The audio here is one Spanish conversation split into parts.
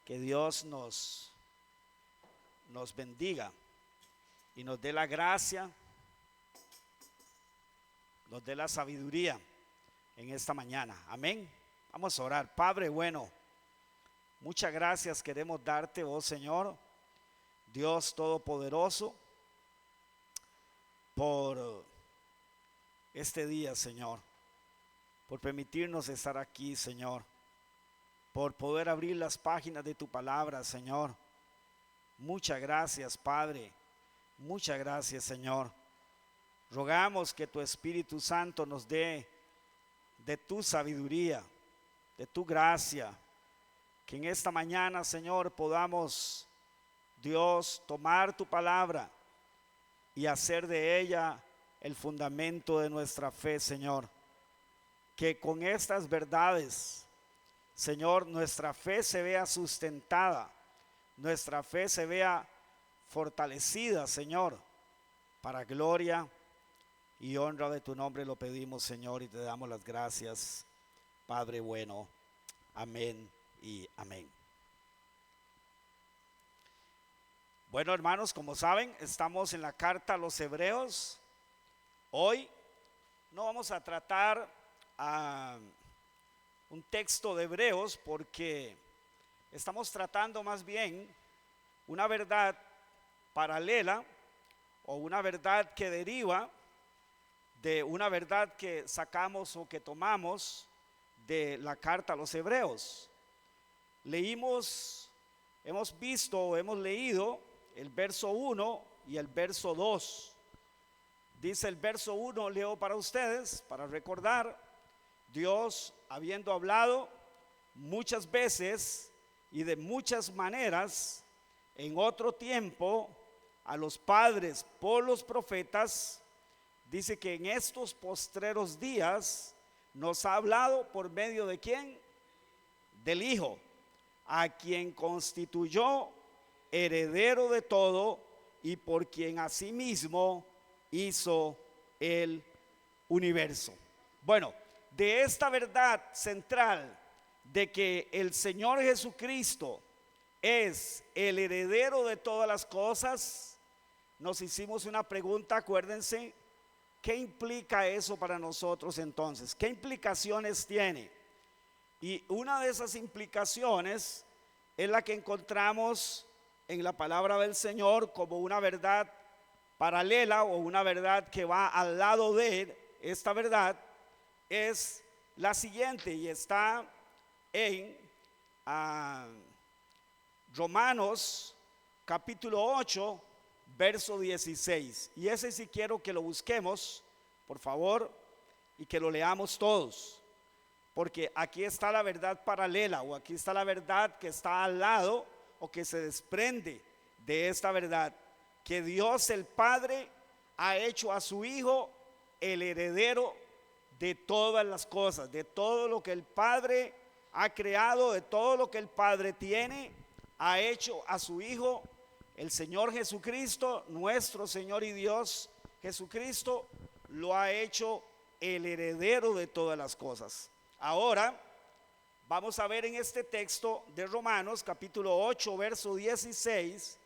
Que Dios nos bendiga y nos dé la gracia, nos dé la sabiduría en esta mañana. Amén. Vamos a orar. Padre bueno, muchas gracias queremos darte, oh Señor, Dios Todopoderoso, por este día, Señor, por permitirnos estar aquí, Señor, por poder abrir las páginas de tu palabra, Señor. Muchas gracias, Padre. Muchas gracias, Señor. Rogamos que tu Espíritu Santo nos dé de tu sabiduría, de tu gracia, que en esta mañana, Señor, podamos, Dios, tomar tu palabra y hacer de ella el fundamento de nuestra fe, Señor. Que con estas verdades, Señor, nuestra fe se vea sustentada, nuestra fe se vea fortalecida, Señor, para gloria y honra de tu nombre lo pedimos, Señor, y te damos las gracias, Padre bueno. Amén y amén. Bueno, hermanos, como saben, estamos en la carta a los Hebreos. Hoy no vamos a tratar un texto de Hebreos porque estamos tratando más bien una verdad paralela o una verdad que deriva de una verdad que sacamos o que tomamos de la carta a los Hebreos. Hemos visto o hemos leído el verso 1 y el verso 2. Dice el verso 1, leo para ustedes, para recordar: Dios, habiendo hablado muchas veces y de muchas maneras en otro tiempo a los padres por los profetas, dice que en estos postreros días nos ha hablado por medio de ¿quién? Del Hijo, a quien constituyó heredero de todo y por quien asimismo hizo el universo. Bueno, de esta verdad central de que el Señor Jesucristo es el heredero de todas las cosas, nos hicimos una pregunta, acuérdense, ¿qué implica eso para nosotros entonces? ¿Qué implicaciones tiene? Y una de esas implicaciones es la que encontramos en la palabra del Señor como una verdad paralela o una verdad que va al lado de esta verdad. Es la siguiente y está en Romanos capítulo 8 verso 16, y ese sí quiero que lo busquemos, por favor, y que lo leamos todos, porque aquí está la verdad paralela o aquí está la verdad que está al lado o que se desprende de esta verdad, que Dios el Padre ha hecho a su Hijo el heredero de todas las cosas, de todo lo que el Padre ha creado, de todo lo que el Padre tiene, ha hecho a su Hijo, el Señor Jesucristo, nuestro Señor y Dios Jesucristo, lo ha hecho el heredero de todas las cosas. Ahora vamos a ver en este texto de Romanos capítulo 8 verso 16,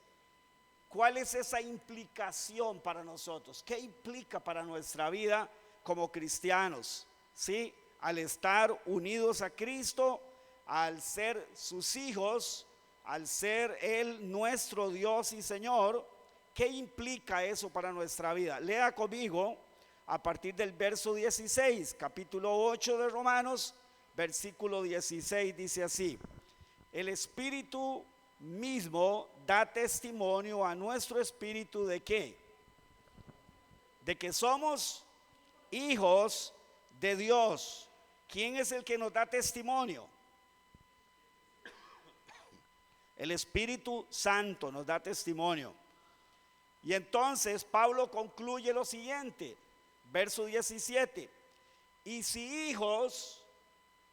¿cuál es esa implicación para nosotros? ¿Qué implica para nuestra vida como cristianos? ¿Sí? Al estar unidos a Cristo, al ser sus hijos, al ser Él nuestro Dios y Señor, ¿qué implica eso para nuestra vida? Lea conmigo a partir del verso 16, capítulo 8 de Romanos, versículo 16, dice así: el Espíritu mismo da testimonio a nuestro espíritu de ¿qué? De que somos hijos de Dios. ¿Quién es el que nos da testimonio? El Espíritu Santo nos da testimonio. Y entonces Pablo concluye lo siguiente, verso 17: y si hijos,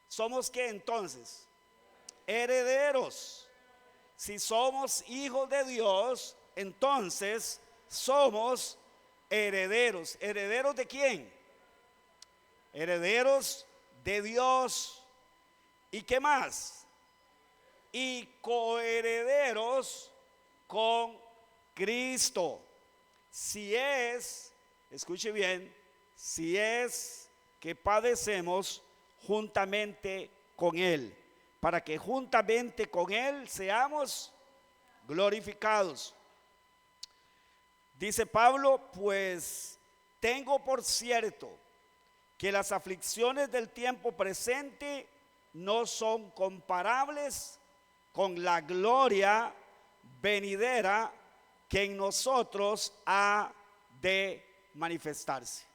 ¿somos qué entonces? Herederos. Si somos hijos de Dios, entonces somos herederos. ¿Herederos de quién? Herederos de Dios. ¿Y qué más? y coherederos con Cristo. Si es, escuche bien, si es que padecemos juntamente con Él, para que juntamente con Él seamos glorificados. Dice Pablo, pues tengo por cierto que las aflicciones del tiempo presente no son comparables con la gloria venidera que en nosotros ha de manifestarse.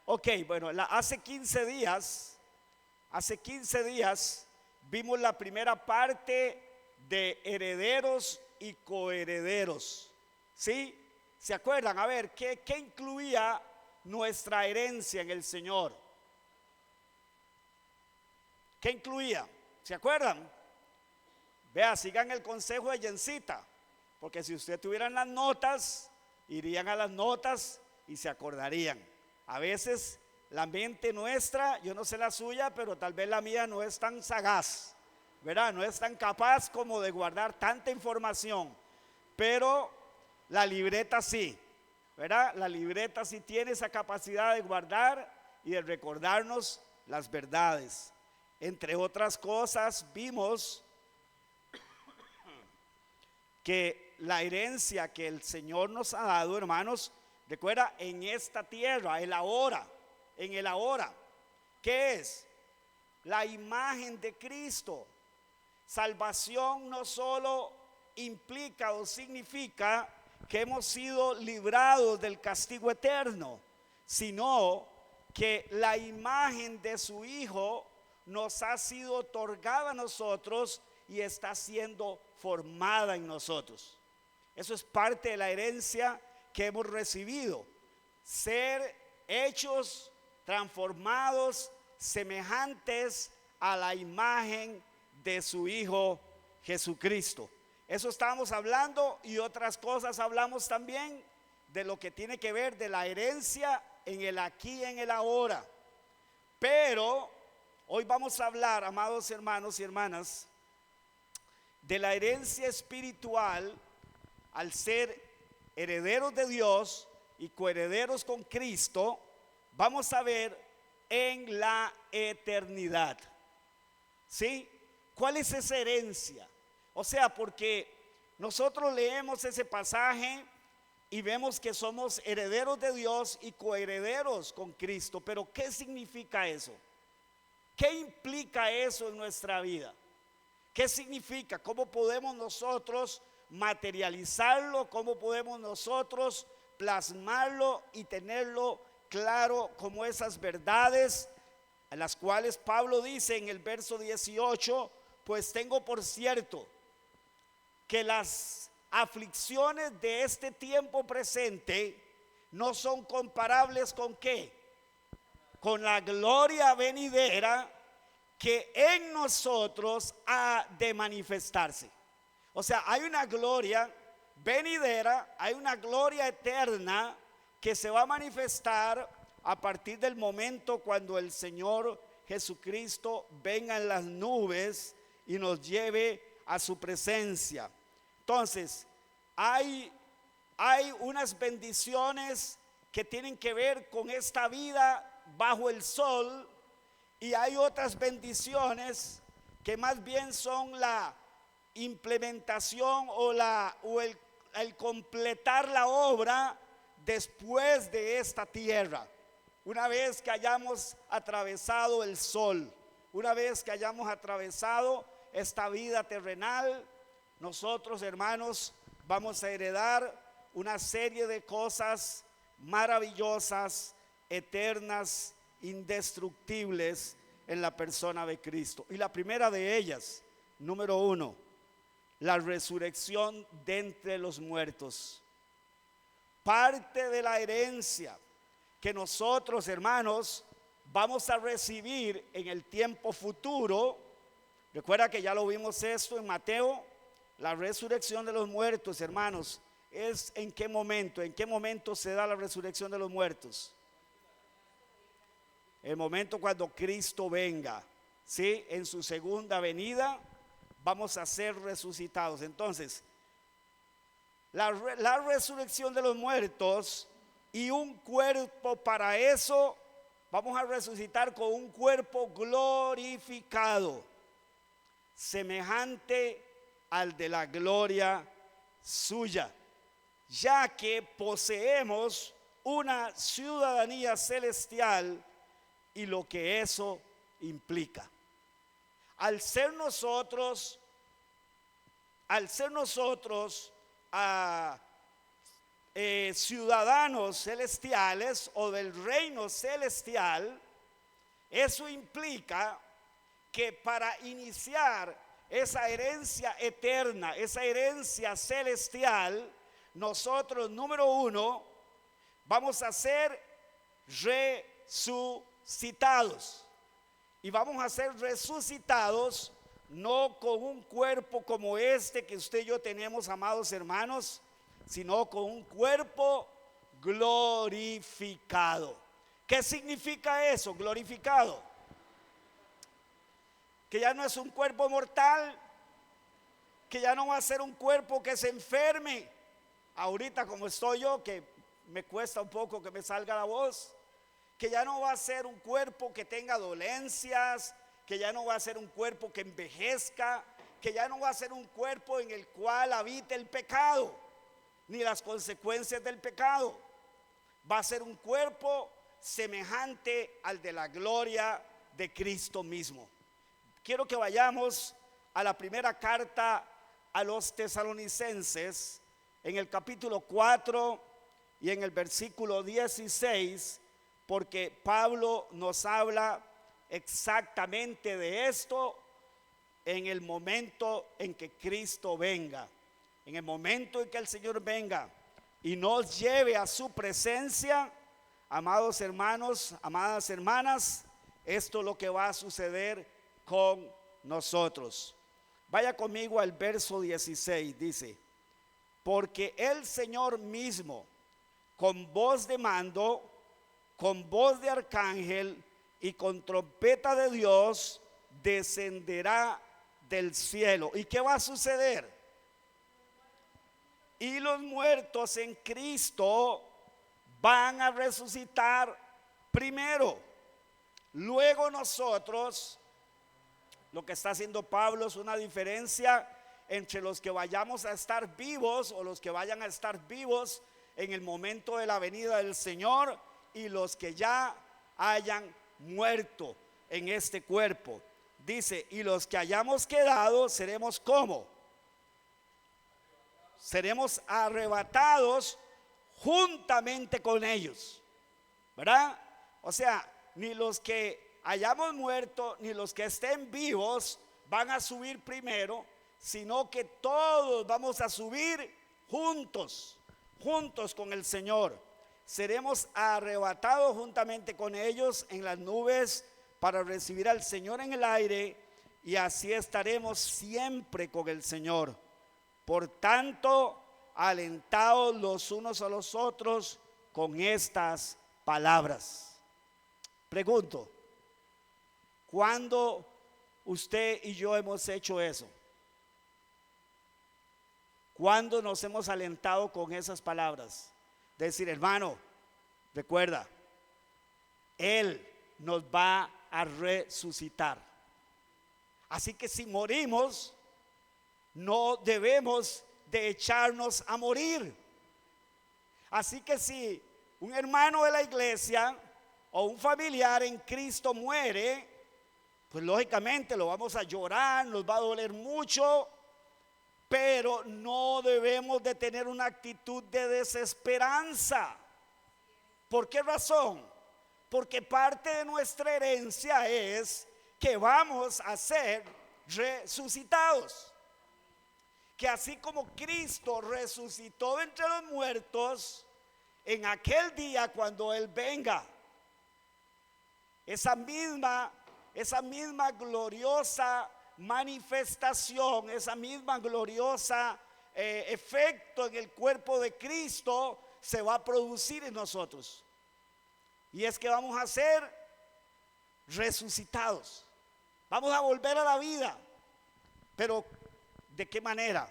Ok, bueno, hace 15 días vimos la primera parte de herederos y coherederos. ¿Sí? ¿Se acuerdan? A ver, ¿qué incluía nuestra herencia en el Señor? ¿Qué incluía? ¿Se acuerdan? Vea, sigan el consejo de Yencita, porque si usted tuvieran las notas, irían a las notas y se acordarían. A veces la mente nuestra, yo no sé la suya, pero tal vez la mía no es tan sagaz, ¿verdad? No es tan capaz como de guardar tanta información, pero la libreta sí, ¿verdad? La libreta sí tiene esa capacidad de guardar y de recordarnos las verdades. Entre otras cosas, vimos que la herencia que el Señor nos ha dado, hermanos, recuerda, en esta tierra, el ahora, en el ahora, ¿qué es? La imagen de Cristo. Salvación no solo implica o significa que hemos sido librados del castigo eterno, sino que la imagen de su Hijo nos ha sido otorgada a nosotros y está siendo formada en nosotros. Eso es parte de la herencia que hemos recibido, ser hechos, transformados, semejantes a la imagen de su Hijo Jesucristo. Eso estábamos hablando, y otras cosas hablamos también de lo que tiene que ver de la herencia en el aquí y en el ahora. Pero hoy vamos a hablar, amados hermanos y hermanas, de la herencia espiritual al ser herederos de Dios y coherederos con Cristo. Vamos a ver en la eternidad. ¿Sí? ¿Cuál es esa herencia? O sea, porque nosotros leemos ese pasaje y vemos que somos herederos de Dios y coherederos con Cristo. Pero ¿qué significa eso? ¿Qué implica eso en nuestra vida? ¿Qué significa? ¿Cómo podemos nosotros materializarlo? ¿Cómo podemos nosotros plasmarlo y tenerlo claro como esas verdades a las cuales Pablo dice en el verso 18, pues tengo por cierto que las aflicciones de este tiempo presente no son comparables con ¿qué? Con la gloria venidera que en nosotros ha de manifestarse. O sea, hay una gloria venidera, hay una gloria eterna que se va a manifestar a partir del momento cuando el Señor Jesucristo venga en las nubes y nos lleve a su presencia. Entonces, hay unas bendiciones que tienen que ver con esta vida bajo el sol, y hay otras bendiciones que más bien son la implementación o el completar la obra después de esta tierra. Una vez que hayamos atravesado el sol, una vez que hayamos atravesado esta vida terrenal, nosotros, hermanos, vamos a heredar una serie de cosas maravillosas, eternas, indestructibles en la persona de Cristo. Y la primera de ellas, número 1, la resurrección de entre los muertos. Parte de la herencia que nosotros, hermanos, vamos a recibir en el tiempo futuro. Recuerda que ya lo vimos esto en Mateo. La resurrección de los muertos, hermanos, es ¿en qué momento? ¿En qué momento se da la resurrección de los muertos? El momento cuando Cristo venga, ¿sí? En su segunda venida, vamos a ser resucitados. Entonces, la resurrección de los muertos y un cuerpo para eso, vamos a resucitar con un cuerpo glorificado, semejante al de la gloria suya, ya que poseemos una ciudadanía celestial y lo que eso implica. Al ser nosotros ciudadanos celestiales o del reino celestial, eso implica que para iniciar esa herencia eterna, esa herencia celestial, nosotros, número uno, vamos a ser resucitados. Y vamos a ser resucitados no con un cuerpo como este que usted y yo tenemos, amados hermanos, sino con un cuerpo glorificado. ¿Qué significa eso, glorificado? Que ya no es un cuerpo mortal, que ya no va a ser un cuerpo que se enferme. Ahorita como estoy yo, que me cuesta un poco que me salga la voz, que ya no va a ser un cuerpo que tenga dolencias, que ya no va a ser un cuerpo que envejezca, que ya no va a ser un cuerpo en el cual habite el pecado, ni las consecuencias del pecado. Va a ser un cuerpo semejante al de la gloria de Cristo mismo. Quiero que vayamos a la primera carta a los tesalonicenses, en el capítulo 4 y en el versículo 16, porque Pablo nos habla exactamente de esto en el momento en que Cristo venga, en el momento en que el Señor venga y nos lleve a su presencia. Amados hermanos, amadas hermanas, esto es lo que va a suceder con nosotros. Vaya conmigo al verso 16, dice: porque el Señor mismo, con voz de mando, con voz de arcángel y con trompeta de Dios, descenderá del cielo. ¿Y qué va a suceder? Y los muertos en Cristo van a resucitar primero. Luego nosotros, lo que está haciendo Pablo es una diferencia entre los que vayamos a estar vivos o los que vayan a estar vivos en el momento de la venida del Señor y los que ya hayan muerto en este cuerpo. Dice: y los que hayamos quedado seremos ¿cómo? Seremos arrebatados juntamente con ellos, ¿verdad? O sea, ni los que hayamos muerto ni los que estén vivos van a subir primero, sino que todos vamos a subir juntos con el Señor. Seremos arrebatados juntamente con ellos en las nubes para recibir al Señor en el aire, y así estaremos siempre con el Señor. Por tanto, alentaos los unos a los otros con estas palabras. Pregunto: ¿cuándo usted y yo hemos hecho eso? ¿Cuándo nos hemos alentado con esas palabras? Decir: hermano, recuerda, Él nos va a resucitar. Así que si morimos, no debemos de echarnos a morir. Así que si un hermano de la iglesia o un familiar en Cristo muere, pues lógicamente lo vamos a llorar, nos va a doler mucho, pero no debemos de tener una actitud de desesperanza. ¿Por qué razón? Porque parte de nuestra herencia es que vamos a ser resucitados. Que así como Cristo resucitó de entre los muertos, en aquel día cuando Él venga, esa misma gloriosa manifestación, esa misma gloriosa efecto en el cuerpo de Cristo se va a producir en nosotros. Y es que vamos a ser resucitados, vamos a volver a la vida. Pero ¿de qué manera?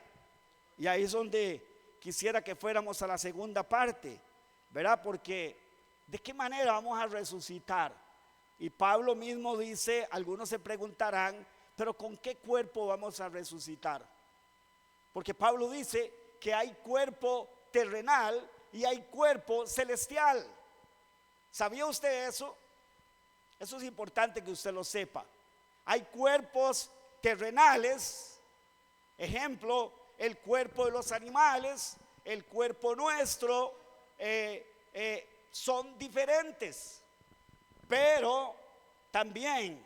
Y ahí es donde quisiera que fuéramos a la segunda parte, ¿verdad? Porque ¿de qué manera vamos a resucitar? Y Pablo mismo dice, algunos se preguntarán, pero ¿con qué cuerpo vamos a resucitar? Porque Pablo dice que hay cuerpo terrenal y hay cuerpo celestial. ¿Sabía usted eso? Eso es importante que usted lo sepa. Hay cuerpos terrenales, ejemplo, el cuerpo de los animales, el cuerpo nuestro, son diferentes. Pero también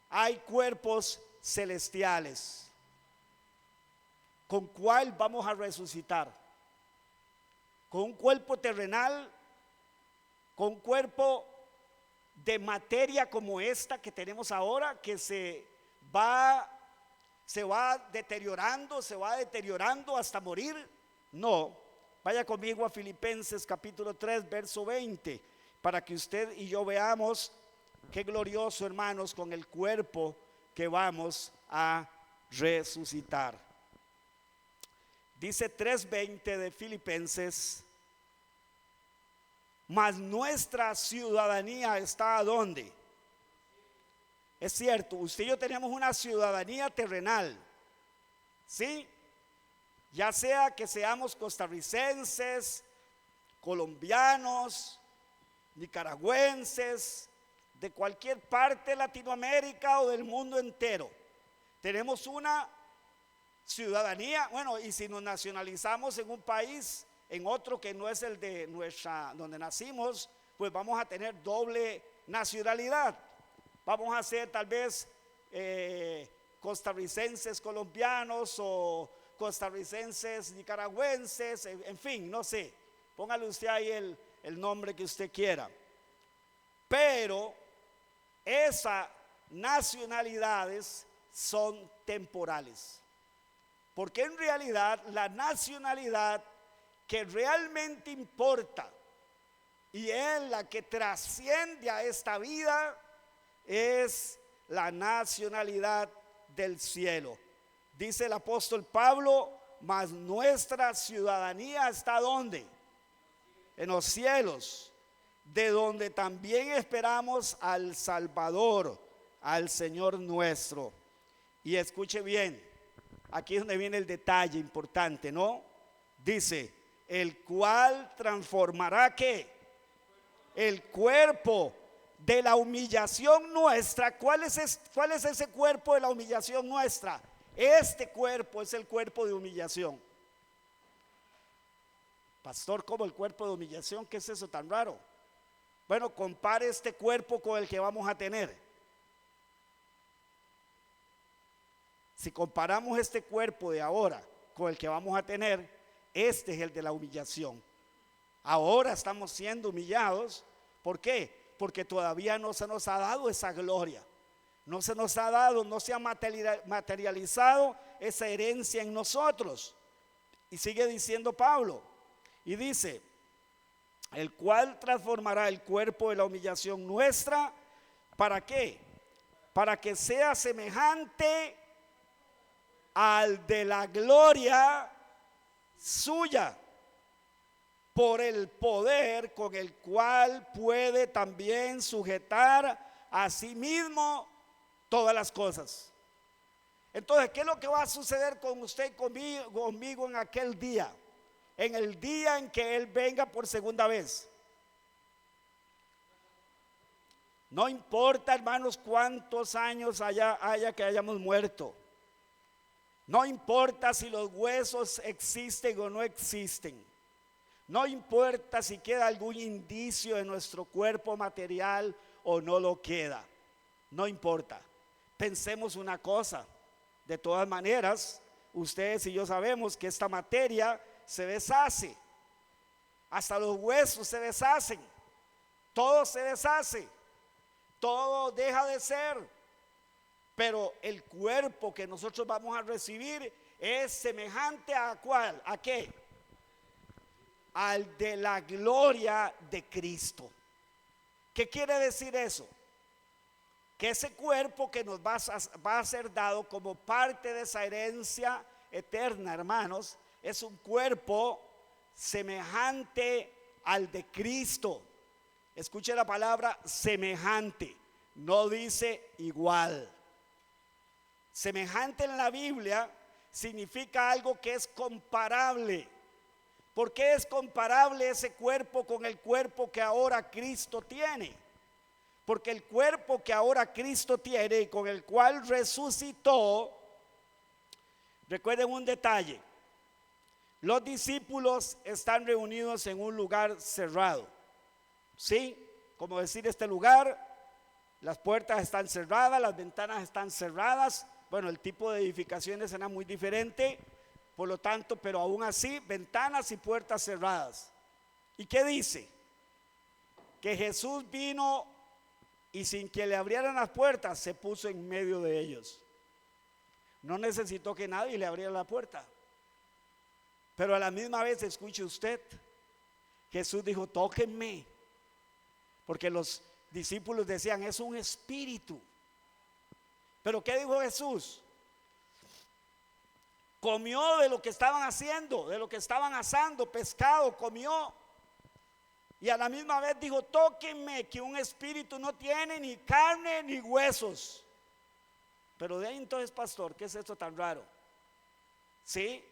hay cuerpos celestiales. ¿Con cuál vamos a resucitar? ¿Con un cuerpo terrenal? ¿Con un cuerpo de materia como esta que tenemos ahora, que se va deteriorando hasta morir? No. Vaya conmigo a Filipenses capítulo 3, verso 20, para que usted y yo veamos qué glorioso, hermanos, con el cuerpo que vamos a resucitar. Dice 3:20 de Filipenses: mas nuestra ciudadanía está ¿dónde? Es cierto, usted y yo tenemos una ciudadanía terrenal, ¿sí? Ya sea que seamos costarricenses, colombianos, nicaragüenses, de cualquier parte de Latinoamérica o del mundo entero, tenemos una ciudadanía. Bueno, y si nos nacionalizamos en un país, en otro que no es el de donde nacimos, pues vamos a tener doble nacionalidad. Vamos a ser tal vez costarricenses colombianos o costarricenses nicaragüenses, en fin, no sé, póngale usted ahí el nombre que usted quiera. Pero esas nacionalidades son temporales, porque en realidad la nacionalidad que realmente importa y es la que trasciende a esta vida es la nacionalidad del cielo. Dice el apóstol Pablo: mas nuestra ciudadanía está ¿dónde? En los cielos, de donde también esperamos al Salvador, al Señor nuestro. Y escuche bien, aquí es donde viene el detalle importante, ¿no? Dice: el cual transformará ¿qué? El cuerpo de la humillación nuestra. ¿Cuál es ese cuerpo de la humillación nuestra? Este cuerpo es el cuerpo de humillación. Pastor, ¿cómo el cuerpo de humillación? ¿Qué es eso tan raro? Bueno, compare este cuerpo con el que vamos a tener. Si comparamos este cuerpo de ahora con el que vamos a tener, este es el de la humillación. Ahora estamos siendo humillados. ¿Por qué? Porque todavía no se nos ha dado esa gloria. No se nos ha dado, no se ha materializado esa herencia en nosotros. Y sigue diciendo Pablo, y dice: el cual transformará el cuerpo de la humillación nuestra. ¿Para qué? Para que sea semejante al de la gloria suya, por el poder con el cual puede también sujetar a sí mismo todas las cosas. Entonces, ¿qué es lo que va a suceder con usted y conmigo en aquel día? En el día en que Él venga por segunda vez. No importa, hermanos, cuántos años haya que hayamos muerto. No importa si los huesos existen o no existen. No importa si queda algún indicio de nuestro cuerpo material o no lo queda. No importa. Pensemos una cosa: de todas maneras, ustedes y yo sabemos que esta materia se deshace. Hasta los huesos se deshacen. Todo se deshace. Todo deja de ser. Pero el cuerpo que nosotros vamos a recibir es semejante ¿a cuál? ¿A qué? Al de la gloria de Cristo. ¿Qué quiere decir eso? que ese cuerpo que nos va a ser dado como parte de esa herencia eterna, hermanos, es un cuerpo semejante al de Cristo. Escuche la palabra semejante, no dice igual. Semejante en la Biblia significa algo que es comparable. ¿Por qué es comparable ese cuerpo con el cuerpo que ahora Cristo tiene? Porque el cuerpo que ahora Cristo tiene y con el cual resucitó, recuerden un detalle: los discípulos están reunidos en un lugar cerrado. ¿Sí? Como decir, este lugar, las puertas están cerradas, las ventanas están cerradas. Bueno, el tipo de edificaciones era muy diferente, por lo tanto, pero aún así, ventanas y puertas cerradas. ¿Y qué dice? Que Jesús vino y sin que le abrieran las puertas, se puso en medio de ellos. No necesitó que nadie le abriera la puerta. Pero a la misma vez, escuche usted, Jesús dijo: tóquenme. Porque los discípulos decían: es un espíritu. Pero ¿qué dijo Jesús? Comió de lo que estaban haciendo, de lo que estaban asando, pescado, comió. Y a la misma vez dijo: tóquenme, que un espíritu no tiene ni carne ni huesos. Pero de ahí entonces, pastor, ¿qué es esto tan raro? Sí,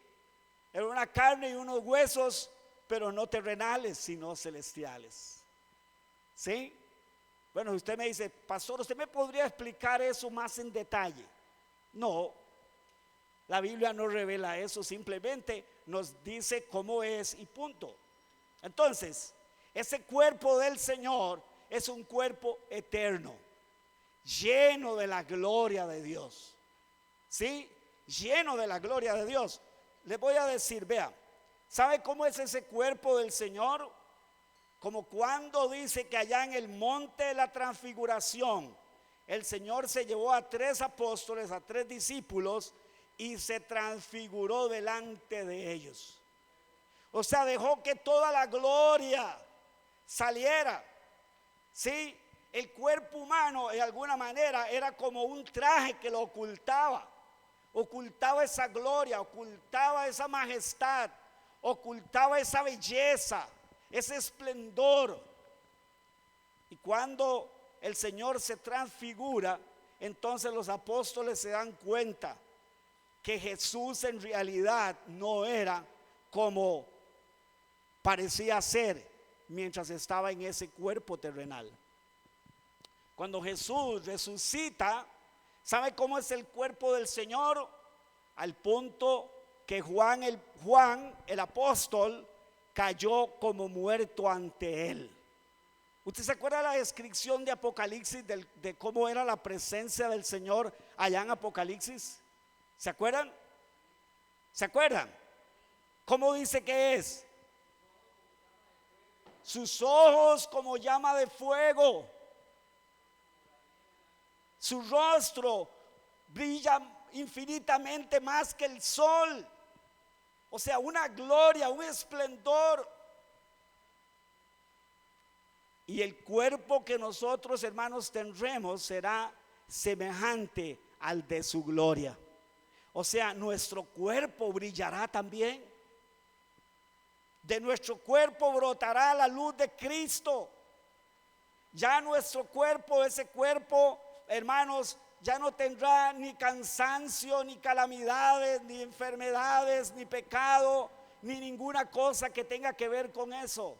era una carne y unos huesos, pero no terrenales, sino celestiales. ¿Sí? Bueno, usted me dice: pastor, ¿usted me podría explicar eso más en detalle? No, la Biblia no revela eso, simplemente nos dice cómo es y punto. Entonces, ese cuerpo del Señor es un cuerpo eterno, lleno de la gloria de Dios. ¿Sí? Lleno de la gloria de Dios. Les voy a decir, vea, ¿sabe cómo es ese cuerpo del Señor? Como cuando dice que allá en el monte de la transfiguración, el Señor se llevó a 3 apóstoles, a 3 discípulos, y se transfiguró delante de ellos. O sea, dejó que toda la gloria saliera. Sí, el cuerpo humano de alguna manera era como un traje que lo ocultaba. Ocultaba esa gloria, ocultaba esa majestad, ocultaba esa belleza, ese esplendor. Y cuando el Señor se transfigura, entonces los apóstoles se dan cuenta que Jesús en realidad no era como parecía ser mientras estaba en ese cuerpo terrenal. Cuando Jesús resucita, ¿sabe cómo es el cuerpo del Señor? Al punto que Juan el apóstol cayó como muerto ante él. ¿Usted se acuerda de la descripción de Apocalipsis de cómo era la presencia del Señor allá en Apocalipsis? ¿Se acuerdan? ¿Se acuerdan? ¿Cómo dice que es? Sus ojos como llama de fuego, su rostro brilla infinitamente más que el sol. O sea, una gloria, un esplendor. Y el cuerpo que nosotros, hermanos, tendremos será semejante al de su gloria. O sea, nuestro cuerpo brillará también. De nuestro cuerpo brotará la luz de Cristo. Ya nuestro cuerpo, ese cuerpo, hermanos, ya no tendrá ni cansancio, ni calamidades, ni enfermedades, ni pecado, ni ninguna cosa que tenga que ver con eso.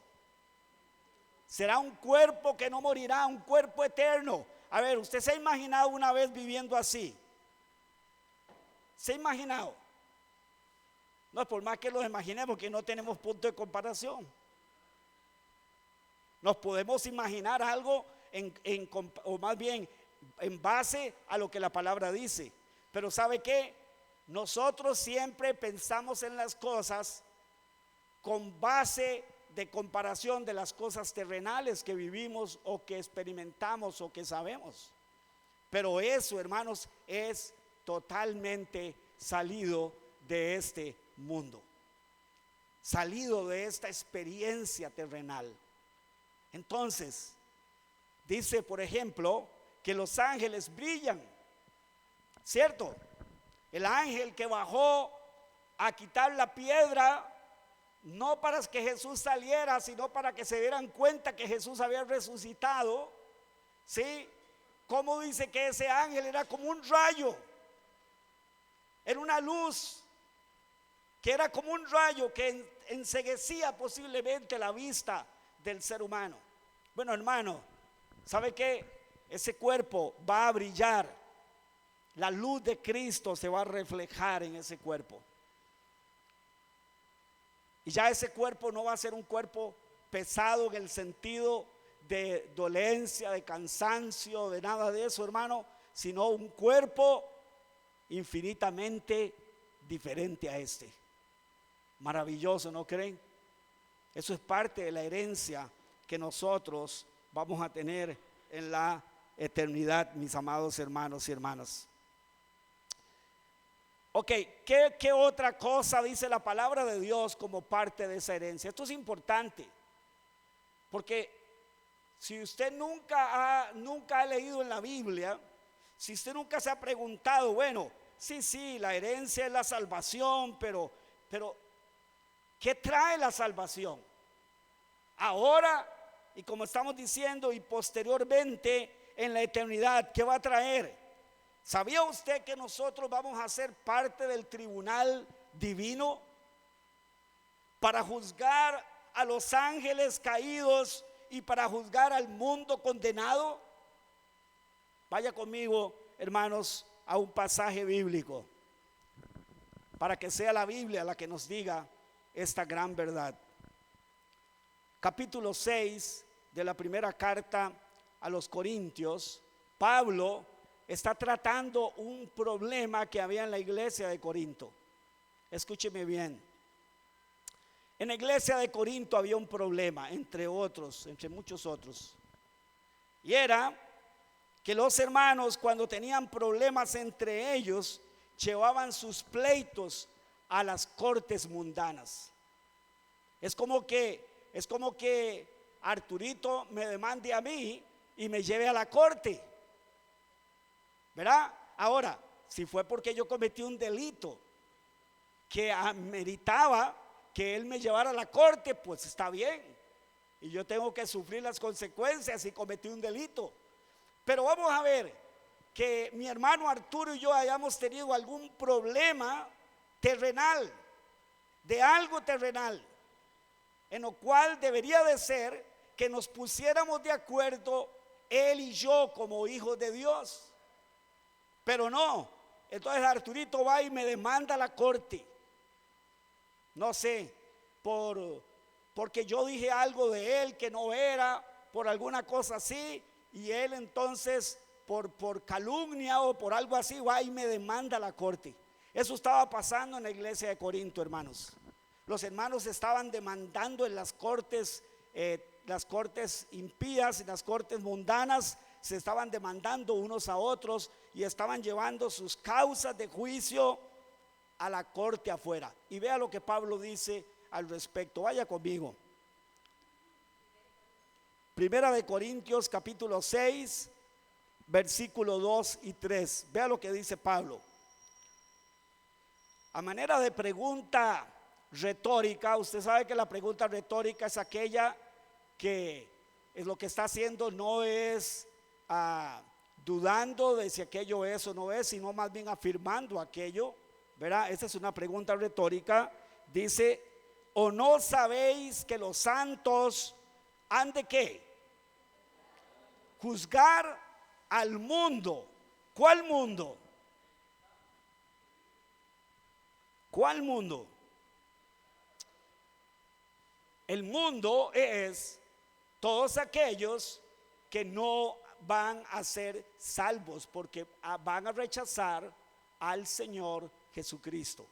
Será un cuerpo que no morirá, un cuerpo eterno. A ver, ¿usted se ha imaginado una vez viviendo así? ¿Se ha imaginado? No, por más que los imaginemos, que no tenemos punto de comparación. Nos podemos imaginar algo o más bien en base a lo que la palabra dice. Pero ¿sabe qué? Nosotros siempre pensamos en las cosas con base de comparación de las cosas terrenales que vivimos o que experimentamos o que sabemos. Pero eso, hermanos, es totalmente salido de este mundo, salido de esta experiencia terrenal. Entonces, dice, por ejemplo, que los ángeles brillan, ¿cierto? El ángel que bajó a quitar la piedra, no para que Jesús saliera, sino para que se dieran cuenta que Jesús había resucitado, ¿sí? Como dice que ese ángel era como un rayo, era una luz que era como un rayo que enceguecía posiblemente la vista del ser humano. Bueno, hermano, ¿sabe qué? Ese cuerpo va a brillar, la luz de Cristo se va a reflejar en ese cuerpo. Y ya ese cuerpo no va a ser un cuerpo pesado en el sentido de dolencia, de cansancio, de nada de eso, hermano, sino un cuerpo infinitamente diferente a este. Maravilloso, ¿no creen? Eso es parte de la herencia que nosotros vamos a tener en la eternidad, mis amados hermanos y hermanas. Ok, ¿qué otra cosa dice la palabra de Dios como parte de esa herencia? Esto es importante, porque si usted nunca ha leído en la Biblia, si usted nunca se ha preguntado, bueno, sí, la herencia es la salvación, pero ¿qué trae la salvación? Ahora, y como estamos diciendo, y posteriormente en la eternidad, ¿qué va a traer? ¿Sabía usted que nosotros vamos a ser parte del tribunal divino para juzgar a los ángeles caídos y para juzgar al mundo condenado? Vaya conmigo, hermanos, a un pasaje bíblico para que sea la Biblia la que nos diga esta gran verdad. Capítulo 6 de la primera carta a los Corintios, Pablo está tratando un problema que había en la iglesia de Corinto. Escúcheme bien. En la iglesia de Corinto había un problema, entre muchos otros. Y era que los hermanos, cuando tenían problemas entre ellos, llevaban sus pleitos a las cortes mundanas. Es como que Arturito me demande a mí y me lleve a la corte, ¿verdad? Ahora, si fue porque yo cometí un delito que ameritaba que él me llevara a la corte, pues está bien, y yo tengo que sufrir las consecuencias si cometí un delito. Pero vamos a ver que mi hermano Arturo y yo hayamos tenido algún problema terrenal, de algo terrenal, en lo cual debería de ser que nos pusiéramos de acuerdo él y yo como hijos de Dios. Pero no, entonces Arturito va y me demanda a la corte, no sé, porque yo dije algo de él que no era, por alguna cosa así, y él entonces por calumnia o por algo así va y me demanda a la corte. Eso estaba pasando en la iglesia de Corinto, hermanos. Los hermanos estaban demandando en las cortes impías y las cortes mundanas, se estaban demandando unos a otros y estaban llevando sus causas de juicio a la corte afuera. Y vea lo que Pablo dice al respecto. Vaya conmigo. Primera de Corintios capítulo 6, versículo 2 y 3. Vea lo que dice Pablo. A manera de pregunta retórica, usted sabe que la pregunta retórica es aquella que es lo que está haciendo, no es dudando de si aquello es o no es, sino más bien afirmando aquello, ¿verdad? Esa es una pregunta retórica. Dice, ¿o no sabéis que los santos han de qué? Juzgar al mundo. ¿Cuál mundo? ¿Cuál mundo? El mundo es todos aquellos que no van a ser salvos, porque van a rechazar al Señor Jesucristo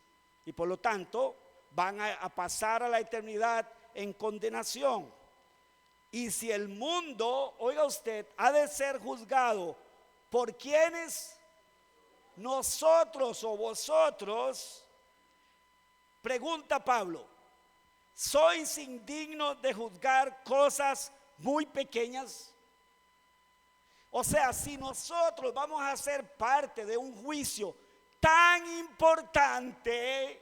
y por lo tanto van a pasar a la eternidad en condenación. Y si el mundo, oiga usted, ha de ser juzgado por quienes, nosotros o vosotros, pregunta Pablo, ¿sois indignos de juzgar cosas muy pequeñas? O sea, si nosotros vamos a ser parte de un juicio tan importante,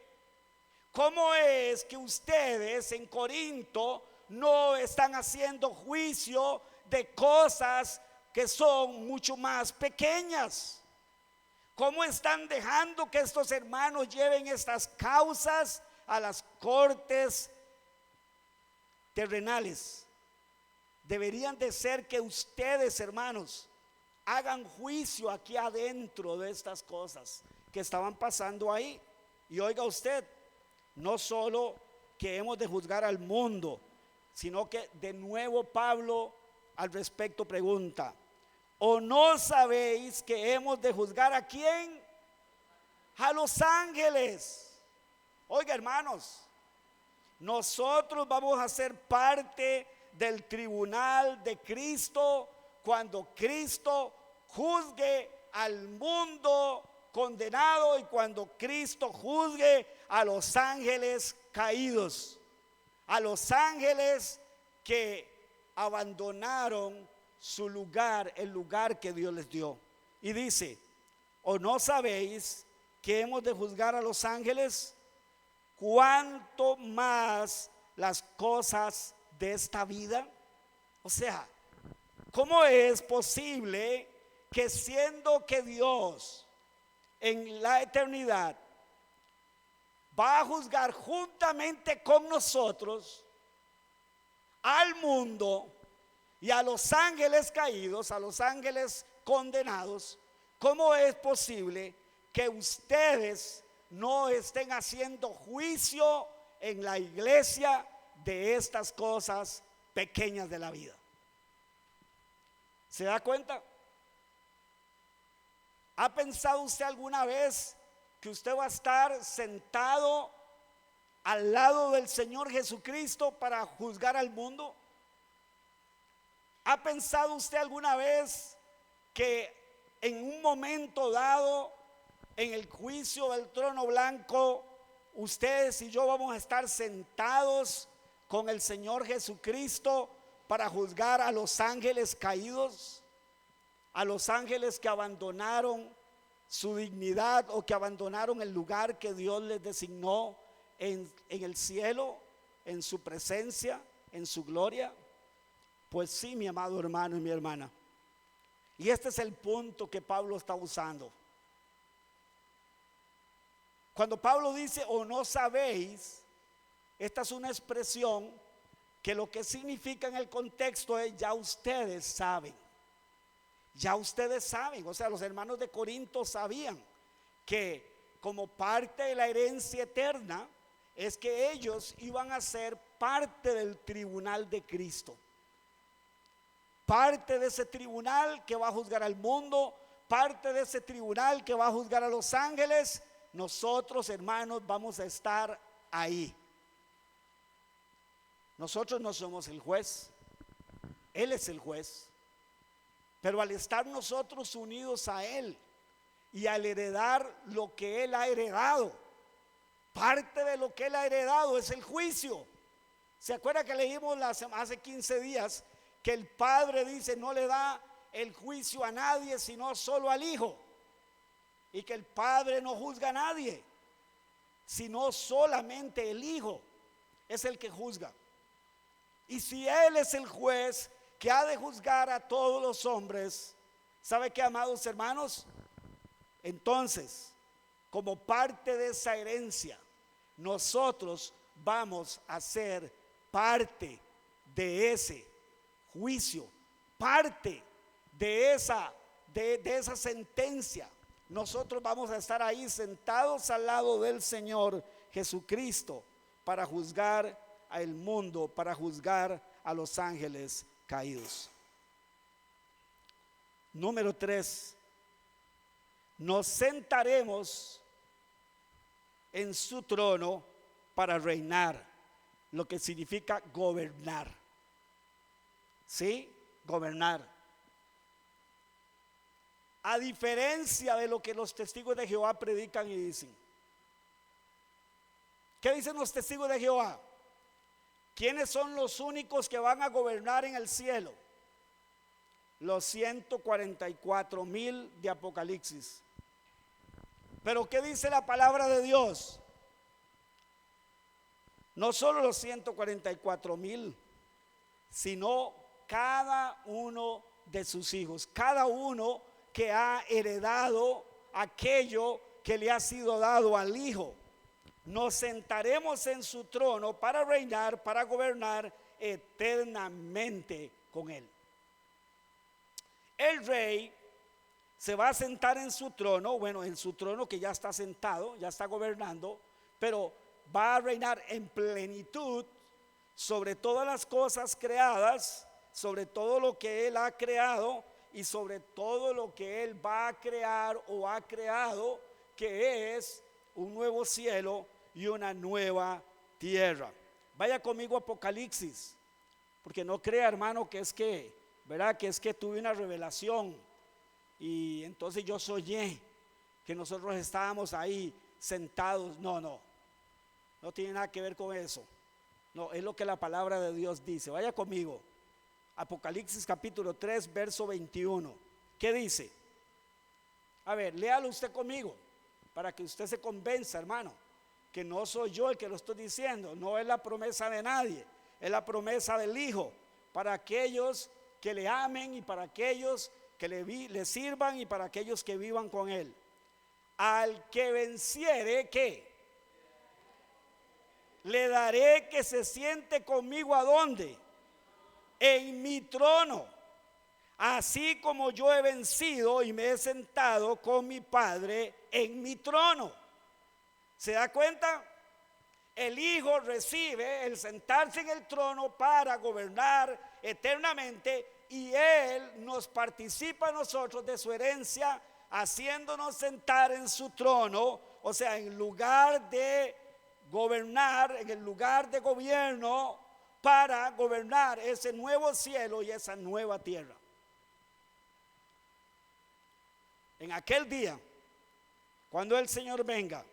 ¿cómo es que ustedes en Corinto no están haciendo juicio de cosas que son mucho más pequeñas? ¿Cómo están dejando que estos hermanos lleven estas causas a las cortes terrenales? Deberían de ser que ustedes, hermanos, hagan juicio aquí adentro de estas cosas que estaban pasando ahí. Y oiga usted, no solo que hemos de juzgar al mundo, sino que de nuevo Pablo al respecto pregunta: ¿o no sabéis que hemos de juzgar a quién? A los ángeles. Oiga, hermanos, nosotros vamos a ser parte del tribunal de Cristo cuando Cristo juzgue al mundo condenado y cuando Cristo juzgue a los ángeles caídos, a los ángeles que abandonaron su lugar, el lugar que Dios les dio. Y dice: ¿o no sabéis que hemos de juzgar a los ángeles? ¿Cuánto más las cosas de esta vida? O sea, ¿cómo es posible que siendo que Dios en la eternidad va a juzgar juntamente con nosotros al mundo y a los ángeles caídos, a los ángeles condenados, cómo es posible que ustedes no estén haciendo juicio en la iglesia de estas cosas pequeñas de la vida? ¿Se da cuenta? ¿Ha pensado usted alguna vez que usted va a estar sentado al lado del Señor Jesucristo para juzgar al mundo? ¿Ha pensado usted alguna vez que en un momento dado, en el juicio del trono blanco, ustedes y yo vamos a estar sentados con el Señor Jesucristo para juzgar a los ángeles caídos, a los ángeles que abandonaron su dignidad o que abandonaron el lugar que Dios les designó en el cielo, en su presencia, en su gloria? Pues sí, mi amado hermano y mi hermana. Y este es el punto que Pablo está usando. Cuando Pablo dice: ¿o no sabéis? Esta es una expresión que lo que significa en el contexto es: ya ustedes saben. Ya ustedes saben. O sea, los hermanos de Corinto sabían que como parte de la herencia eterna es que ellos iban a ser parte del tribunal de Cristo, parte de ese tribunal que va a juzgar al mundo, parte de ese tribunal que va a juzgar a los ángeles. Nosotros, hermanos, vamos a estar ahí. Nosotros no somos el juez, Él es el juez. Pero al estar nosotros unidos a Él y al heredar lo que Él ha heredado, parte de lo que Él ha heredado es el juicio. ¿Se acuerda que leímos hace 15 días que el Padre dice no le da el juicio a nadie sino solo al Hijo? Y que el Padre no juzga a nadie, sino solamente el Hijo es el que juzga. Y si Él es el juez que ha de juzgar a todos los hombres, ¿sabe qué, amados hermanos? Entonces, como parte de esa herencia, nosotros vamos a ser parte de ese juicio, parte de esa sentencia. Nosotros vamos a estar ahí sentados al lado del Señor Jesucristo para juzgar al mundo, para juzgar a los ángeles caídos. Número 3, nos sentaremos en su trono para reinar, lo que significa gobernar. ¿Sí? Gobernar. A diferencia de lo que los testigos de Jehová predican y dicen. ¿Qué dicen los testigos de Jehová? ¿Quiénes son los únicos que van a gobernar en el cielo? los 144,000 de Apocalipsis. Pero ¿qué dice la palabra de Dios? No solo los 144,000, sino cada uno de sus hijos, cada uno que ha heredado aquello que le ha sido dado al Hijo. Nos sentaremos en su trono para reinar, para gobernar eternamente con Él. El rey se va a sentar en su trono, bueno, en su trono que ya está sentado, ya está gobernando, pero va a reinar en plenitud sobre todas las cosas creadas, sobre todo lo que Él ha creado y sobre todo lo que Él va a crear o ha creado, que es un nuevo cielo y una nueva tierra. Vaya conmigo a Apocalipsis, porque no crea, hermano, que es que, ¿verdad? Que es que tuve una revelación y entonces yo soñé que nosotros estábamos ahí sentados. No tiene nada que ver con eso. No, es lo que la palabra de Dios dice. Vaya conmigo, Apocalipsis capítulo 3, verso 21. ¿Qué dice? A ver, léalo usted conmigo, para que usted se convenza, hermano, que no soy yo el que lo estoy diciendo. No es la promesa de nadie, es la promesa del Hijo, para aquellos que le amen y para aquellos que le sirvan y para aquellos que vivan con Él. Al que venciere, ¿qué? Le daré que se siente conmigo. ¿A dónde? En mi trono, así como yo he vencido y me he sentado con mi Padre en mi trono. ¿Se da cuenta? El Hijo recibe el sentarse en el trono para gobernar eternamente, y Él nos participa a nosotros de su herencia, haciéndonos sentar en su trono, o sea, en lugar de gobernar, en el lugar de gobierno, para gobernar ese nuevo cielo y esa nueva tierra. En aquel día, cuando el Señor venga,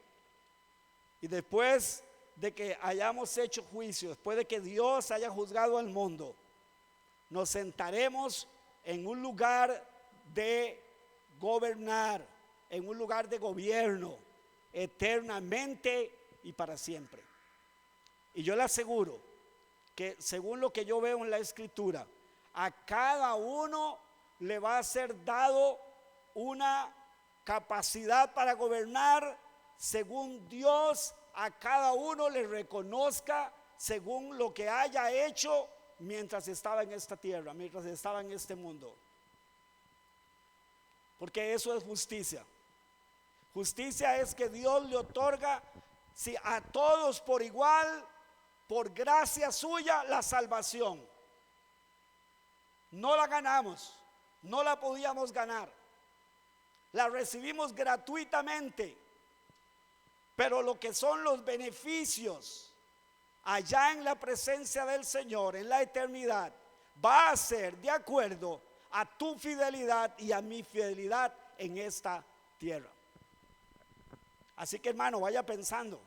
y después de que hayamos hecho juicio, después de que Dios haya juzgado al mundo, nos sentaremos en un lugar de gobernar, en un lugar de gobierno, eternamente y para siempre. Y yo le aseguro que, según lo que yo veo en la Escritura, a cada uno le va a ser dado una capacidad para gobernar según Dios a cada uno le reconozca, según lo que haya hecho mientras estaba en esta tierra, mientras estaba en este mundo. Porque eso es justicia. Justicia es que Dios le otorga a todos por igual, por gracia suya, la salvación. No la ganamos, no la podíamos ganar, la recibimos gratuitamente, pero lo que son los beneficios allá en la presencia del Señor, en la eternidad, va a ser de acuerdo a tu fidelidad y a mi fidelidad en esta tierra. Así que, hermano, vaya pensando,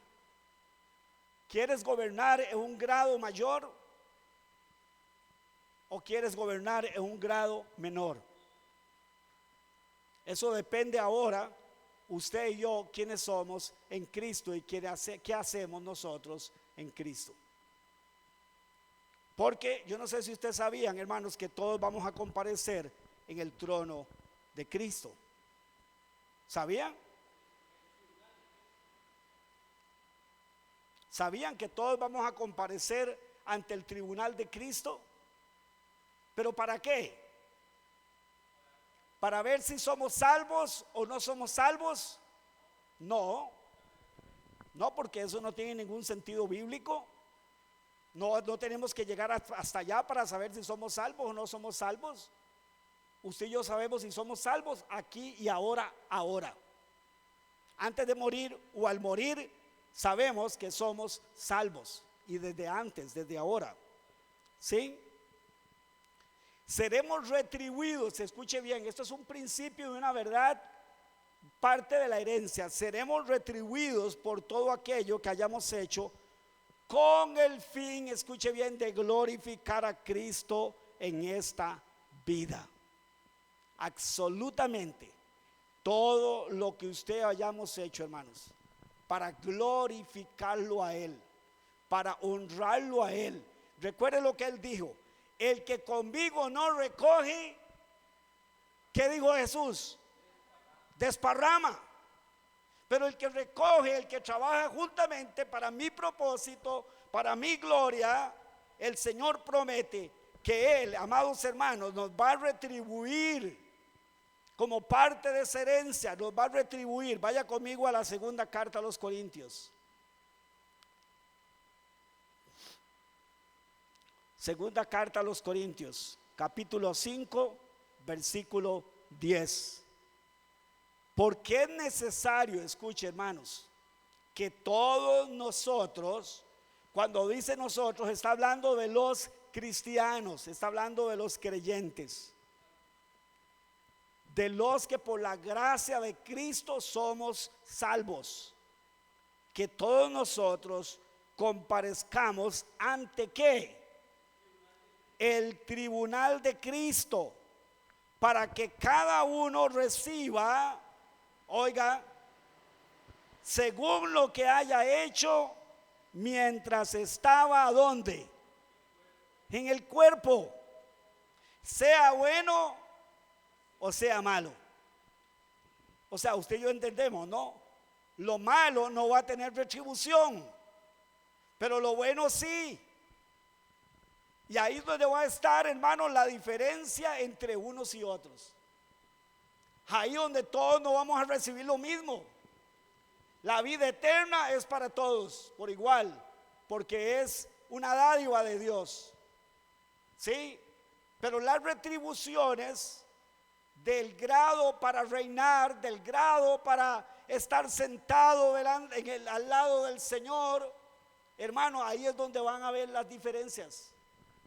¿quieres gobernar en un grado mayor o quieres gobernar en un grado menor? Eso depende ahora, usted y yo, quiénes somos en Cristo y qué hacemos nosotros en Cristo. Porque yo no sé si ustedes sabían, hermanos, que todos vamos a comparecer en el trono de Cristo. ¿Sabían? ¿Sabían que todos vamos a comparecer ante el tribunal de Cristo? ¿Pero para qué? ¿Para ver si somos salvos o no somos salvos? No, porque eso no tiene ningún sentido bíblico. No tenemos que llegar hasta allá para saber si somos salvos o no somos salvos. Usted y yo sabemos si somos salvos aquí y ahora. Antes de morir o al morir, sabemos que somos salvos. Y desde antes, desde ahora. ¿Sí? Seremos retribuidos, escuche bien, esto es un principio y una verdad, parte de la herencia. Seremos retribuidos por todo aquello que hayamos hecho con el fin, escuche bien, de glorificar a Cristo en esta vida. absolutamente todo lo que usted hayamos hecho, hermanos, para glorificarlo a Él, para honrarlo a Él. Recuerde lo que Él dijo: el que conmigo no recoge, ¿qué dijo Jesús? Desparrama. Pero el que recoge, el que trabaja juntamente para mi propósito, para mi gloria, el Señor promete que Él, amados hermanos, nos va a retribuir como parte de esa herencia, nos va a retribuir. Vaya conmigo a la segunda carta a los Corintios. Segunda carta a los Corintios, capítulo 5, versículo 10. Porque es necesario, escuche hermanos, que todos nosotros, cuando dice nosotros, está hablando de los cristianos, está hablando de los creyentes, de los que por la gracia de Cristo somos salvos, que todos nosotros comparezcamos ante ¿qué? El tribunal de Cristo, para que cada uno reciba, oiga, según lo que haya hecho mientras estaba ¿dónde? En el cuerpo, sea bueno o sea malo. O sea, usted y yo entendemos, ¿no? Lo malo no va a tener retribución, pero lo bueno sí. Y ahí es donde va a estar, hermano, la diferencia entre unos y otros. Ahí donde todos no vamos a recibir lo mismo. La vida eterna es para todos por igual, porque es una dádiva de Dios. ¿Sí? Pero las retribuciones del grado para reinar, del grado para estar sentado al lado del Señor, hermano, ahí es donde van a ver las diferencias.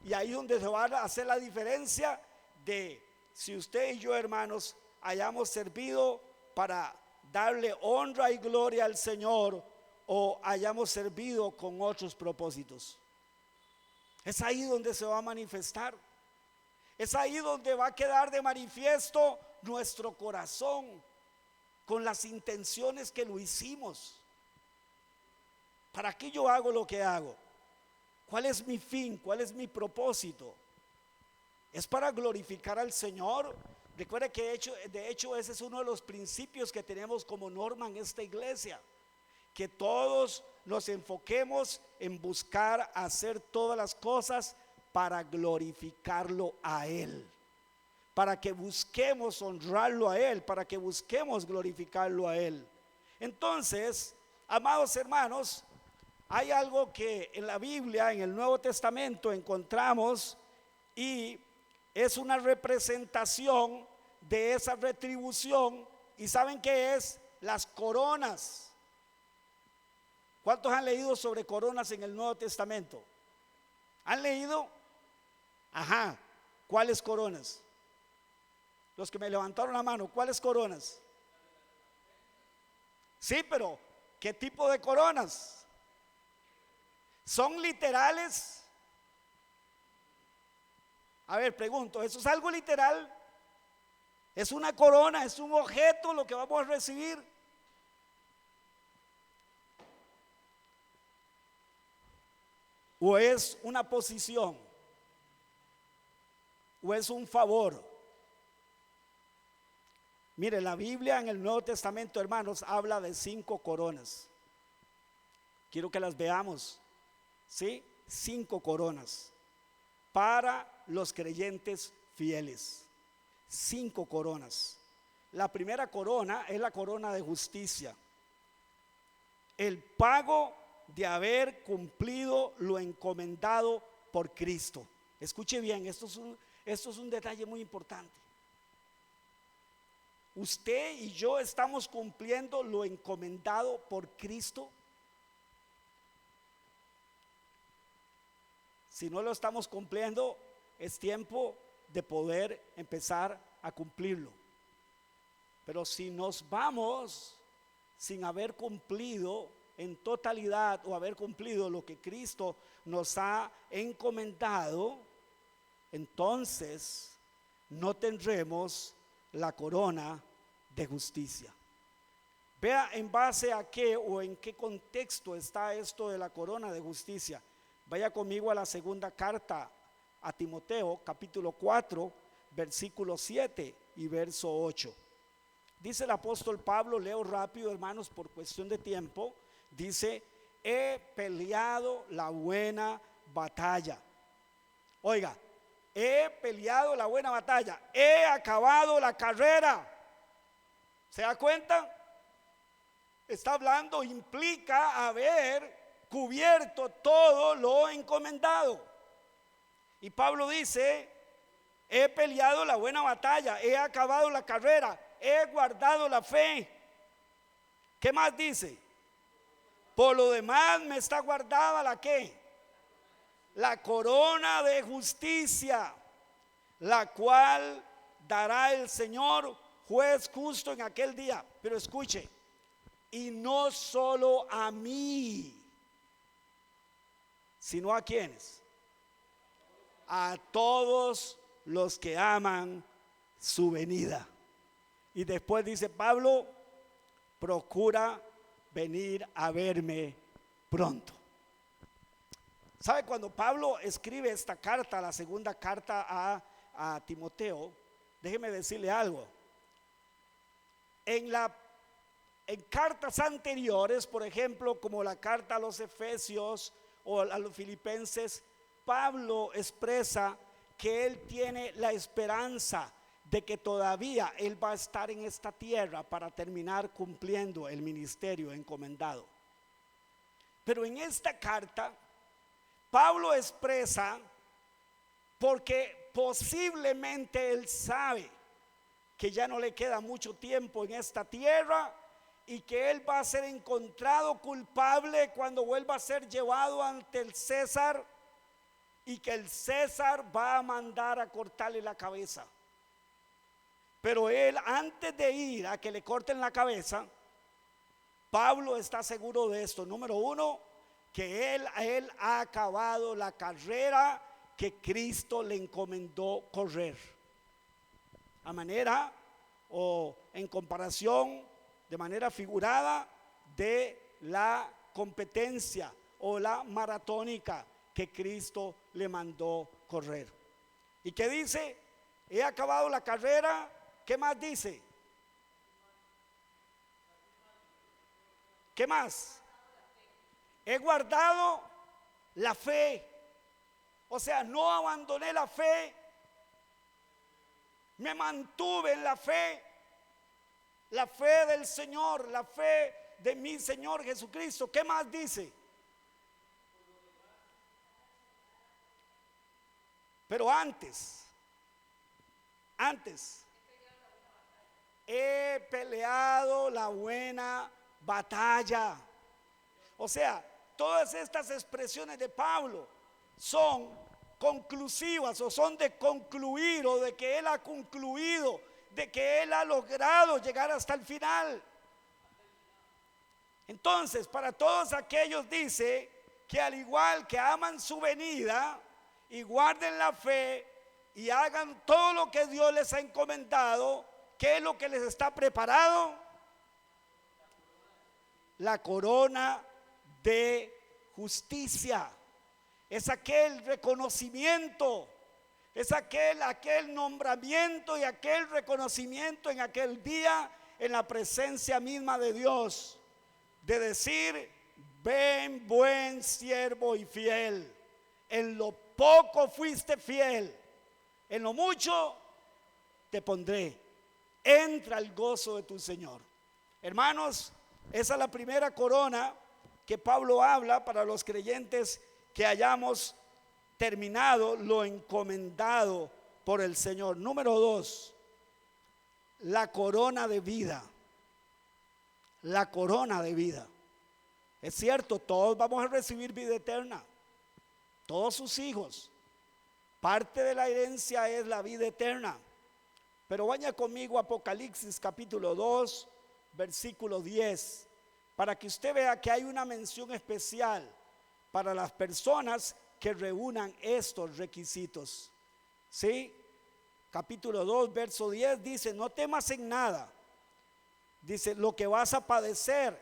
Y ahí es donde se va a hacer la diferencia de si usted y yo, hermanos, hayamos servido para darle honra y gloria al Señor o hayamos servido con otros propósitos. Es ahí donde se va a manifestar. Es ahí donde va a quedar de manifiesto nuestro corazón con las intenciones que lo hicimos. ¿Para qué yo hago lo que hago? ¿Cuál es mi fin? ¿Cuál es mi propósito? ¿Es para glorificar al Señor? Recuerde que de hecho ese es uno de los principios que tenemos como norma en esta iglesia, que todos nos enfoquemos en buscar hacer todas las cosas para glorificarlo a Él, para que busquemos honrarlo a Él, para que busquemos glorificarlo a Él. Entonces, amados hermanos, hay algo que en la Biblia, en el Nuevo Testamento encontramos, y es una representación de esa retribución. ¿Y saben qué es? Las coronas. ¿Cuántos han leído sobre coronas en el Nuevo Testamento? ¿Han leído? Ajá. ¿Cuáles coronas? Los que me levantaron la mano, ¿cuáles coronas? Sí, pero ¿qué tipo de coronas? ¿Son literales? A ver, pregunto, ¿eso es algo literal? ¿Es una corona? ¿Es un objeto lo que vamos a recibir? ¿O es una posición? ¿O es un favor? Mire, la Biblia en el Nuevo Testamento, hermanos, habla de 5 coronas. Quiero que las veamos. ¿Sí? 5 coronas para los creyentes fieles. 5 coronas. La primera corona es la corona de justicia, el pago de haber cumplido lo encomendado por Cristo. Escuche bien, esto es un detalle muy importante. Usted y yo estamos cumpliendo lo encomendado por Cristo. Si no lo estamos cumpliendo, es tiempo de poder empezar a cumplirlo. Pero si nos vamos sin haber cumplido en totalidad o haber cumplido lo que Cristo nos ha encomendado, entonces no tendremos la corona de justicia. Vea en base a qué o en qué contexto está esto de la corona de justicia. Vaya conmigo a la segunda carta a Timoteo, capítulo 4, versículo 7 y verso 8. Dice el apóstol Pablo, leo rápido hermanos por cuestión de tiempo, dice: he peleado la buena batalla. Oiga, he peleado la buena batalla, he acabado la carrera. ¿Se da cuenta? Está hablando, implica haber cubierto todo lo encomendado. Y Pablo dice: he peleado la buena batalla, he acabado la carrera, he guardado la fe. ¿Qué más dice? Por lo demás me está guardada la ¿qué? La corona de justicia, la cual dará el Señor, juez justo, en aquel día. Pero escuche, y no solo a mí, sino a quienes, a todos los que aman su venida. Y después dice Pablo: procura venir a verme pronto. ¿Sabe? Cuando Pablo escribe esta carta, la segunda carta a Timoteo, déjeme decirle algo. En cartas anteriores, por ejemplo, como la carta a los Efesios o a los Filipenses, Pablo expresa que él tiene la esperanza de que todavía él va a estar en esta tierra para terminar cumpliendo el ministerio encomendado. Pero en esta carta Pablo expresa, porque posiblemente él sabe que ya no le queda mucho tiempo en esta tierra y que él va a ser encontrado culpable cuando vuelva a ser llevado ante el César, y que el César va a mandar a cortarle la cabeza. Pero él, antes de ir a que le corten la cabeza, Pablo está seguro de esto. Número uno, que él ha acabado la carrera que Cristo le encomendó correr. A manera o en comparación, de manera figurada, de la competencia o la maratónica que Cristo le mandó correr. ¿Y qué dice? He acabado la carrera. ¿Qué más dice? ¿Qué más? He guardado la fe. O sea, no abandoné la fe, me mantuve en la fe del Señor, la fe de mi Señor Jesucristo. ¿Qué más dice? Pero antes, he peleado la buena batalla. O sea, todas estas expresiones de Pablo son conclusivas, o son de concluir, o de que él ha concluido, de que él ha logrado llegar hasta el final. Entonces, para todos aquellos dice que al igual que aman su venida y guarden la fe y hagan todo lo que Dios les ha encomendado, ¿qué es lo que les está preparado? La corona de justicia. Es aquel reconocimiento, es aquel nombramiento y aquel reconocimiento en aquel día, en la presencia misma de Dios, de decir: ven, buen siervo y fiel, en lo poco fuiste fiel, en lo mucho te pondré, entra al gozo de tu Señor. Hermanos, esa es la primera corona que Pablo habla para los creyentes que hayamos terminado lo encomendado por el Señor. Número 2, la corona de vida. La corona de vida. Es cierto, todos vamos a recibir vida eterna, todos sus hijos. Parte de la herencia es la vida eterna. Pero vaya conmigo a Apocalipsis capítulo 2, versículo 10, para que usted vea que hay una mención especial para las personas que reúnan estos requisitos. ¿Sí? capítulo 2, verso 10, dice: no temas en nada. Dice, lo que vas a padecer.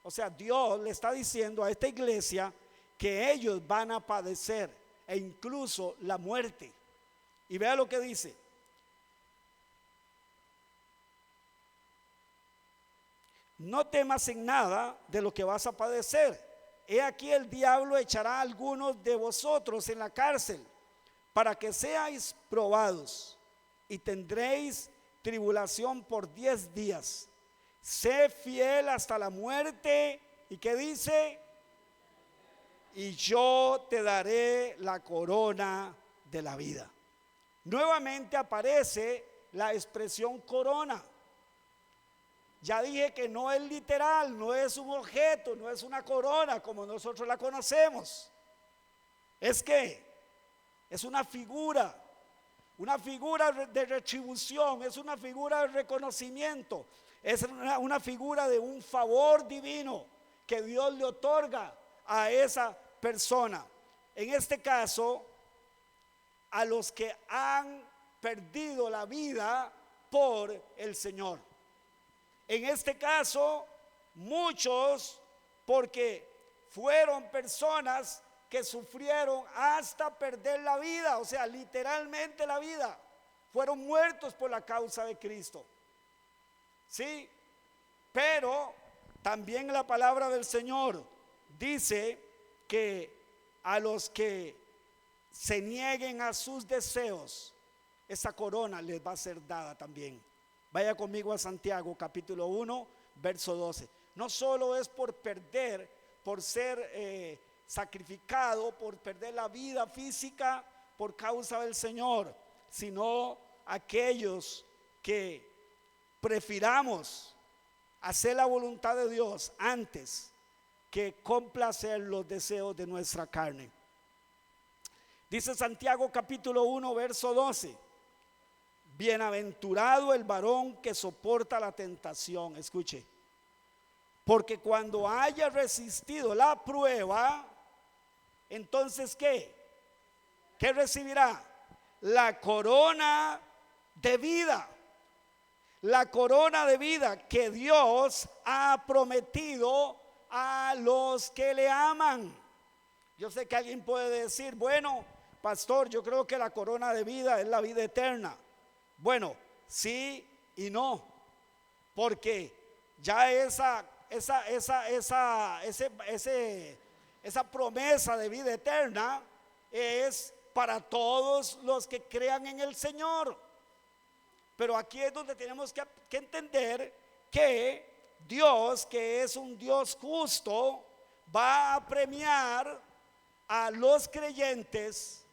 O sea, Dios le está diciendo a esta iglesia que ellos van a padecer, e incluso la muerte. Y vea lo que dice: no temas en nada de lo que vas a padecer. He aquí, el diablo echará a algunos de vosotros en la cárcel para que seáis probados, y tendréis tribulación por 10 días. Sé fiel hasta la muerte. ¿Y qué dice? Y yo te daré la corona de la vida. Nuevamente aparece la expresión corona. Ya dije que no es literal, no es un objeto, no es una corona como nosotros la conocemos. Es que es una figura de retribución, es una figura de reconocimiento, es una figura de un favor divino que Dios le otorga a esa persona. En este caso, a los que han perdido la vida por el Señor. En este caso, muchos, porque fueron personas que sufrieron hasta perder la vida, o sea, literalmente la vida. Fueron muertos por la causa de Cristo. Sí, pero también la palabra del Señor dice que a los que se nieguen a sus deseos, esa corona les va a ser dada también. Vaya conmigo a Santiago capítulo 1, verso 12. No solo es por perder, por ser sacrificado, por perder la vida física por causa del Señor, sino aquellos que prefiramos hacer la voluntad de Dios antes que complacer los deseos de nuestra carne. Dice Santiago capítulo 1, verso 12: bienaventurado el varón que soporta la tentación. Escuche: porque cuando haya resistido la prueba, entonces ¿qué recibirá? La corona de vida. La corona de vida que Dios ha prometido a los que le aman. Yo sé que alguien puede decir: bueno, pastor, yo creo que la corona de vida es la vida eterna. Bueno, sí y no, porque ya esa promesa de vida eterna es para todos los que crean en el Señor. Pero aquí es donde tenemos que entender que Dios, que es un Dios justo, va a premiar a los creyentes